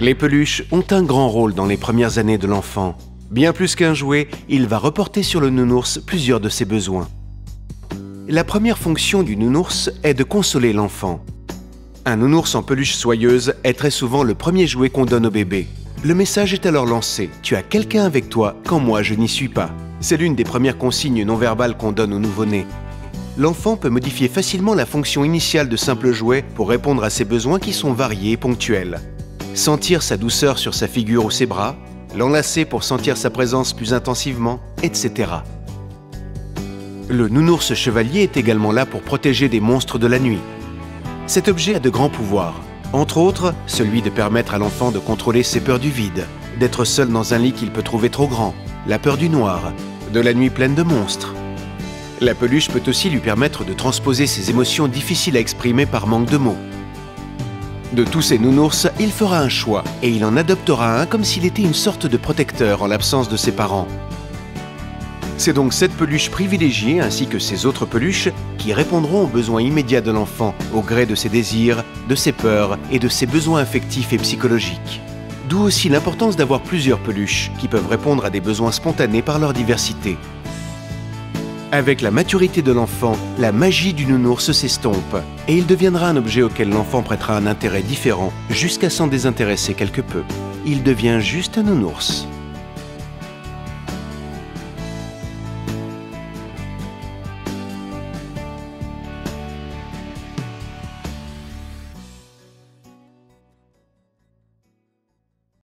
Les peluches ont un grand rôle dans les premières années de l'enfant. Bien plus qu'un jouet, il va reporter sur le nounours plusieurs de ses besoins. La première fonction du nounours est de consoler l'enfant. Un nounours en peluche soyeuse est très souvent le premier jouet qu'on donne au bébé. Le message est alors lancé « Tu as quelqu'un avec toi quand moi je n'y suis pas ». C'est l'une des premières consignes non verbales qu'on donne au nouveau-né. L'enfant peut modifier facilement la fonction initiale de simple jouet pour répondre à ses besoins qui sont variés et ponctuels. Sentir sa douceur sur sa figure ou ses bras, l'enlacer pour sentir sa présence plus intensivement, etc. Le nounours chevalier est également là pour protéger des monstres de la nuit. Cet objet a de grands pouvoirs, entre autres celui de permettre à l'enfant de contrôler ses peurs du vide, d'être seul dans un lit qu'il peut trouver trop grand, la peur du noir, de la nuit pleine de monstres. La peluche peut aussi lui permettre de transposer ses émotions difficiles à exprimer par manque de mots. De tous ces nounours, il fera un choix et il en adoptera un comme s'il était une sorte de protecteur en l'absence de ses parents. C'est donc cette peluche privilégiée ainsi que ces autres peluches qui répondront aux besoins immédiats de l'enfant au gré de ses désirs, de ses peurs et de ses besoins affectifs et psychologiques. D'où aussi l'importance d'avoir plusieurs peluches qui peuvent répondre à des besoins spontanés par leur diversité. Avec la maturité de l'enfant, la magie du nounours s'estompe et il deviendra un objet auquel l'enfant prêtera un intérêt différent jusqu'à s'en désintéresser quelque peu. Il devient juste un nounours.